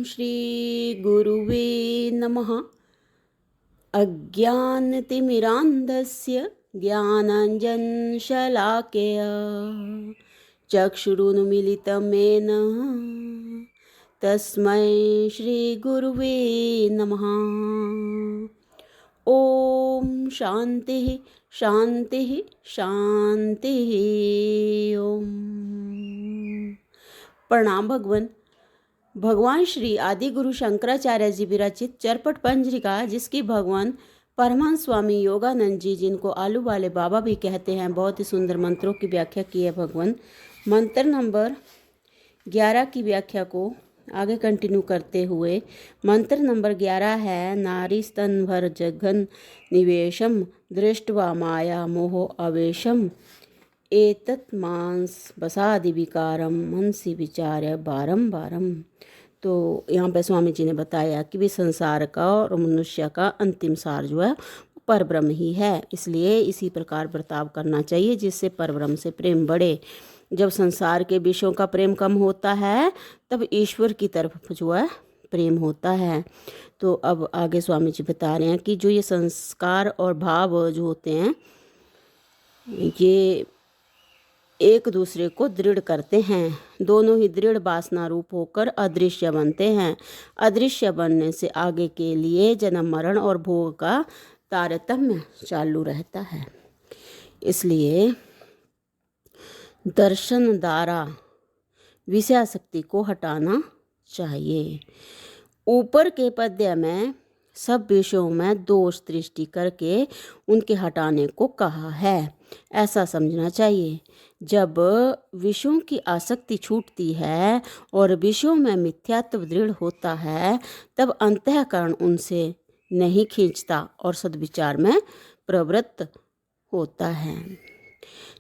श्री गुरुवे नमः। अज्ञानतिमिरान्धस्य ज्ञानाञ्जनशलाकया चक्षुरुन्मीलितं येन तस्मै श्रीगुरुवे नमः। ओम शांति शांति शांति। ओम। प्रणाम भगवान। भगवान श्री आदि गुरु शंकराचार्य जी विरचित चरपट पंजरिका, जिसकी भगवान परमहंस स्वामी योगानंद जी, जिनको आलू वाले बाबा भी कहते हैं, बहुत ही सुंदर मंत्रों की व्याख्या की है भगवान। मंत्र नंबर 11 की व्याख्या को आगे कंटिन्यू करते हुए मंत्र नंबर 11 है। नारी स्तन भर जघन निवेशम दृष्ट्वा माया मोह आवेशम एतत् मांस बसादि विकारम मनसी विचार्य बारम बारम। तो यहाँ पे स्वामी जी ने बताया कि भी संसार का और मनुष्य का अंतिम सार जो है परब्रह्म ही है, इसलिए इसी प्रकार बर्ताव करना चाहिए जिससे परब्रह्म से प्रेम बढ़े। जब संसार के विषयों का प्रेम कम होता है तब ईश्वर की तरफ जो है प्रेम होता है। तो अब आगे स्वामी जी बता रहे हैं कि जो ये संस्कार और भाव जो होते हैं ये एक दूसरे को दृढ़ करते हैं। दोनों ही दृढ़ वासना रूप होकर अदृश्य बनते हैं। अदृश्य बनने से आगे के लिए जन्म मरण और भोग का तारतम्य चालू रहता है। इसलिए दर्शन द्वारा विषयासक्ति को हटाना चाहिए। ऊपर के पद्य में सब विषयों में दोष दृष्टि करके उनके हटाने को कहा है, ऐसा समझना चाहिए। जब विषयों की आसक्ति छूटती है और विषयों में मिथ्यात्व दृढ़ होता है तब अंतःकरण उनसे नहीं खींचता और सद्विचार में प्रवृत्त होता है।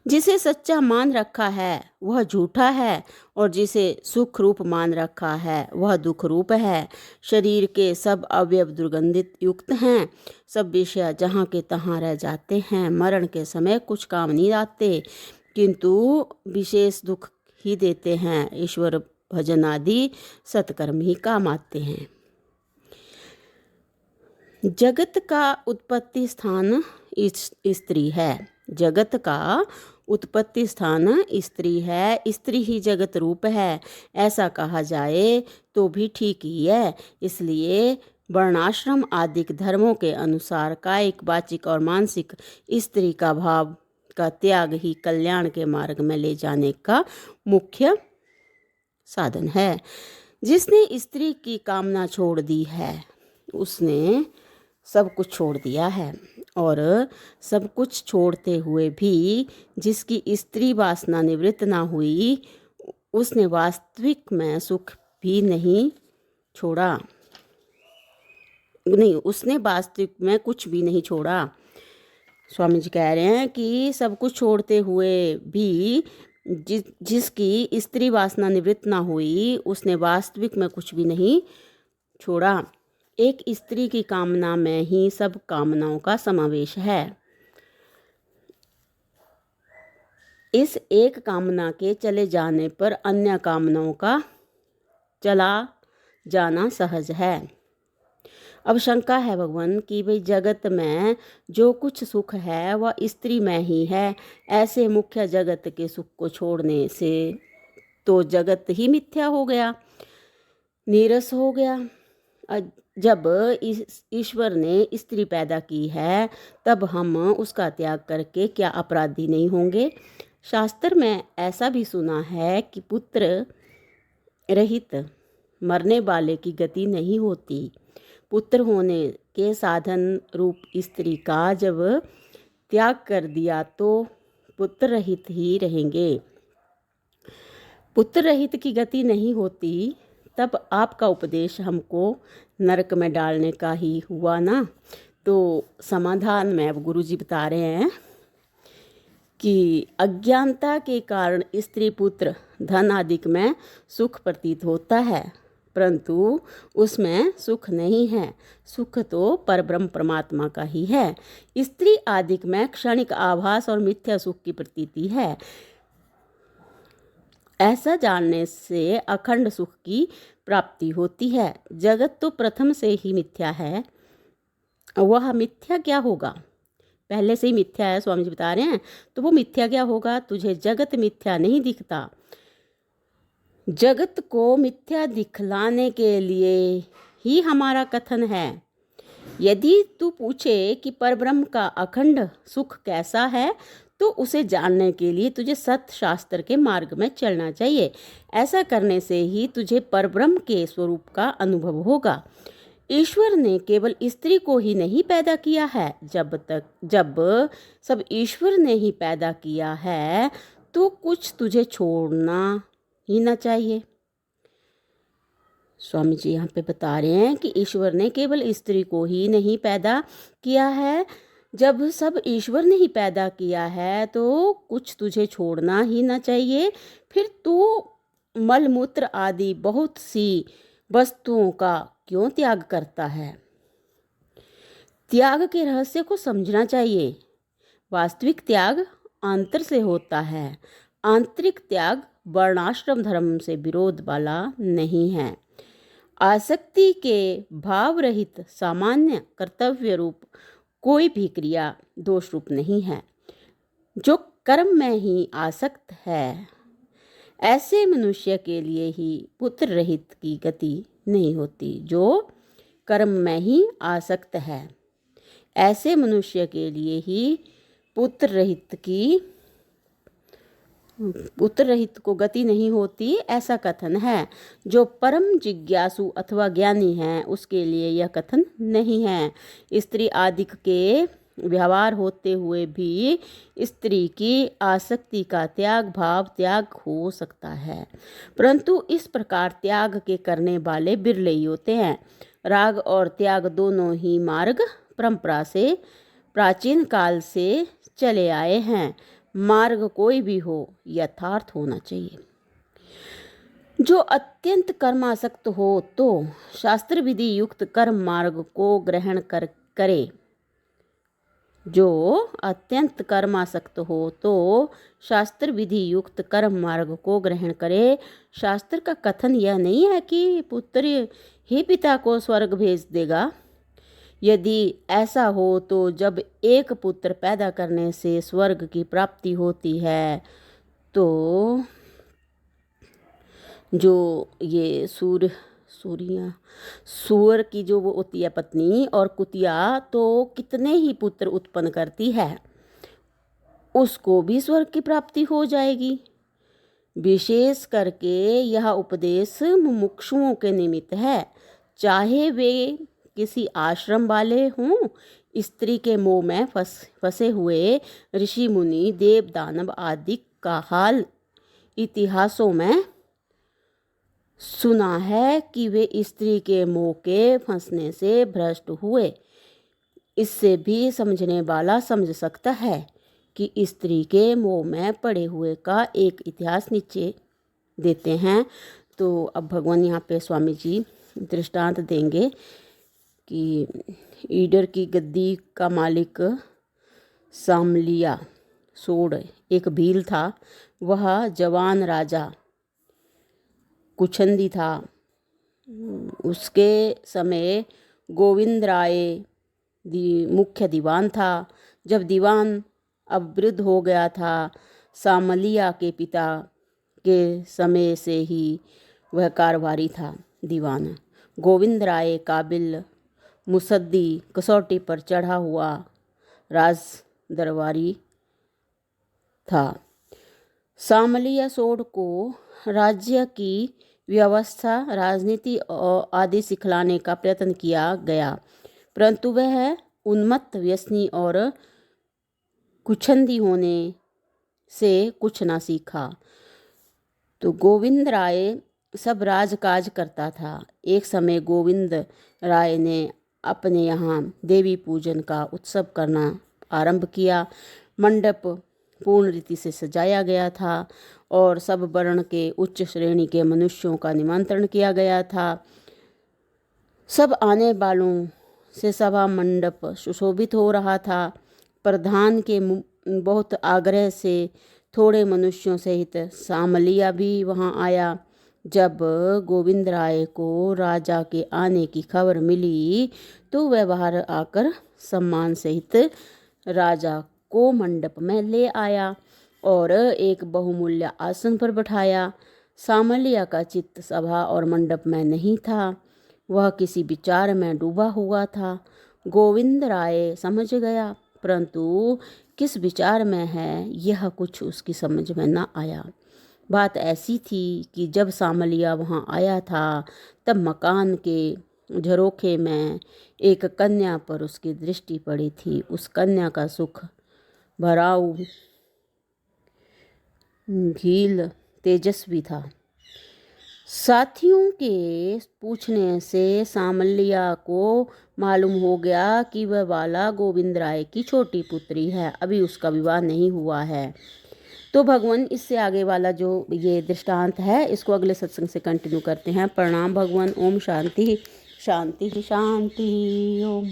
जिसे सच्चा मान रखा है वह झूठा है और जिसे सुख रूप मान रखा है वह दुख रूप है। शरीर के सब अवयव दुर्गंधित युक्त हैं। सब विषय जहाँ के तहाँ रह जाते हैं। मरण के समय कुछ काम नहीं आते किंतु विशेष दुख ही देते हैं। ईश्वर भजन आदि सत्कर्म ही काम आते हैं। जगत का उत्पत्ति स्थान स्त्री है। जगत का उत्पत्ति स्थान स्त्री है। स्त्री ही जगत रूप है, ऐसा कहा जाए तो भी ठीक ही है। इसलिए वर्णाश्रम आदि धर्मों के अनुसार कायिक वाचिक और मानसिक स्त्री का भाव का त्याग ही कल्याण के मार्ग में ले जाने का मुख्य साधन है। जिसने स्त्री की कामना छोड़ दी है उसने सब कुछ छोड़ दिया है, और सब कुछ छोड़ते हुए भी जिसकी स्त्री वासना निवृत्त ना हुई उसने वास्तविक में सुख भी नहीं छोड़ा। नहीं, उसने वास्तविक में कुछ भी नहीं छोड़ा। स्वामी जी कह रहे हैं कि सब कुछ छोड़ते हुए भी जिसकी स्त्री वासना निवृत्त ना हुई उसने वास्तविक में कुछ भी नहीं छोड़ा। एक स्त्री की कामना में ही सब कामनाओं का समावेश है। इस एक कामना के चले जाने पर अन्य कामनाओं का चला जाना सहज है। अब शंका है भगवान कि भाई जगत में जो कुछ सुख है वह स्त्री में ही है। ऐसे मुख्य जगत के सुख को छोड़ने से तो जगत ही मिथ्या हो गया, नीरस हो गया। जब ईश्वर ने स्त्री पैदा की है तब हम उसका त्याग करके क्या अपराधी नहीं होंगे। शास्त्र में ऐसा भी सुना है कि पुत्र रहित मरने वाले की गति नहीं होती। पुत्र होने के साधन रूप स्त्री का जब त्याग कर दिया तो पुत्र रहित ही रहेंगे। पुत्र रहित की गति नहीं होती तब आपका उपदेश हमको नरक में डालने का ही हुआ ना। तो समाधान में अब गुरु जी बता रहे हैं कि अज्ञानता के कारण स्त्री पुत्र धन आदि में सुख प्रतीत होता है, परंतु उसमें सुख नहीं है। सुख तो परब्रह्म परमात्मा का ही है। स्त्री आदि में क्षणिक आभास और मिथ्या सुख की प्रतीति है। ऐसा जानने से अखंड सुख की प्राप्ति होती है। जगत तो प्रथम से ही मिथ्या है, वह मिथ्या क्या होगा? पहले से ही मिथ्या है, स्वामी जी बता रहे हैं। तो वो मिथ्या क्या होगा? तुझे जगत मिथ्या नहीं दिखता। जगत को मिथ्या दिखलाने के लिए ही हमारा कथन है। यदि तू पूछे कि परब्रह्म का अखंड सुख कैसा है, तो उसे जानने के लिए तुझे सत्य शास्त्र के मार्ग में चलना चाहिए। ऐसा करने से ही तुझे परब्रह्म के स्वरूप का अनुभव होगा। ईश्वर ने केवल स्त्री को ही नहीं पैदा किया है। जब सब ईश्वर ने ही पैदा किया है, तो कुछ तुझे छोड़ना ही ना चाहिए। स्वामी जी यहाँ पे बता रहे हैं कि ईश्वर ने केवल स्त्री को ही नहीं पैदा किया है। जब सब ईश्वर ने ही पैदा किया है, तो कुछ तुझे छोड़ना ही ना चाहिए। फिर तू मलमूत्र आदि बहुत सी वस्तुओं का क्यों त्याग करता है? त्याग के रहस्य को समझना चाहिए। वास्तविक त्याग आंतर से होता है। आंतरिक त्याग वर्णाश्रम धर्म से विरोध वाला नहीं है। आसक्ति के भाव रहित सामान्य कर्तव्य रूप कोई भी क्रिया दोष रूप नहीं है। जो कर्म में ही आसक्त है, ऐसे मनुष्य के लिए ही पुत्र रहित की गति नहीं होती। जो कर्म में ही आसक्त है, ऐसे मनुष्य के लिए ही पुत्र रहित को गति नहीं होती, ऐसा कथन है। जो परम जिज्ञासु अथवा ज्ञानी है, उसके लिए यह कथन नहीं है। स्त्री आदि के व्यवहार होते हुए भी स्त्री की आसक्ति का त्याग हो सकता है, परंतु इस प्रकार त्याग के करने वाले बिरले ही होते हैं। राग और त्याग दोनों ही मार्ग परंपरा से प्राचीन काल से चले आए हैं। मार्ग कोई भी हो, यथार्थ होना चाहिए। जो अत्यंत कर्मासक्त हो तो शास्त्र विधि युक्त कर्म मार्ग को ग्रहण करे। जो अत्यंत कर्मासक्त हो तो शास्त्र विधि युक्त कर्म मार्ग को ग्रहण करे। शास्त्र का कथन यह नहीं है कि पुत्र ही पिता को स्वर्ग भेज देगा। यदि ऐसा हो तो जब एक पुत्र पैदा करने से स्वर्ग की प्राप्ति होती है, तो जो ये सूअर की जो वो होती है पत्नी, और कुतिया तो कितने ही पुत्र उत्पन्न करती है, उसको भी स्वर्ग की प्राप्ति हो जाएगी। विशेष करके यह उपदेश मुमुक्षुओं के निमित्त है, चाहे वे किसी आश्रम वाले हों, स्त्री के मोह में फंसे हुए ऋषि मुनि, देव दानव आदि का हाल इतिहासों में सुना है कि वे स्त्री के मोह के फंसने से भ्रष्ट हुए। इससे भी समझने वाला समझ सकता है कि स्त्री के मोह में पड़े हुए का एक इतिहास नीचे देते हैं। तो अब भगवान यहाँ पे स्वामी जी दृष्टांत देंगे कि ईडर की गद्दी का मालिक सामलिया सोड एक भील था। वह जवान राजा कुछंदी था। उसके समय गोविंद राय मुख्य दीवान था। जब दीवान अब वृद्ध हो गया था, सामलिया के पिता के समय से ही वह कारभारी था दीवान। गोविंद राय काबिल, मुसद्दी, कसौटी पर चढ़ा हुआ राज दरबारी था। सामलिया सोड को राज्य की व्यवस्था, राजनीति आदि सिखलाने का प्रयत्न किया गया, परंतु वह उन्मत्त, व्यसनी और कुछंदी होने से कुछ ना सीखा। तो गोविंद राय सब राजकाज करता था। एक समय गोविंद राय ने अपने यहाँ देवी पूजन का उत्सव करना आरंभ किया। मंडप पूर्ण रीति से सजाया गया था और सब वर्ण के उच्च श्रेणी के मनुष्यों का निमंत्रण किया गया था। सब आने वालों से सभा मंडप सुशोभित हो रहा था। प्रधान के बहुत आग्रह से थोड़े मनुष्यों सहित सामलिया भी वहां आया। जब गोविंद राय को राजा के आने की खबर मिली तो वह बाहर आकर सम्मान सहित राजा को मंडप में ले आया और एक बहुमूल्य आसन पर बैठाया। सामलिया का चित्त सभा और मंडप में नहीं था, वह किसी विचार में डूबा हुआ था। गोविंद राय समझ गया, परंतु किस विचार में है यह कुछ उसकी समझ में न आया। बात ऐसी थी कि जब सामलिया वहाँ आया था तब मकान के झरोखे में एक कन्या पर उसकी दृष्टि पड़ी थी। उस कन्या का सुख भराऊ भील तेजस्वी था। साथियों के पूछने से सामलिया को मालूम हो गया कि वह बाला गोविंद राय की छोटी पुत्री है, अभी उसका विवाह नहीं हुआ है। तो भगवान इससे आगे वाला जो ये दृष्टांत है इसको अगले सत्संग से कंटिन्यू करते हैं। प्रणाम भगवान। ओम शांति शांति शांति ओम।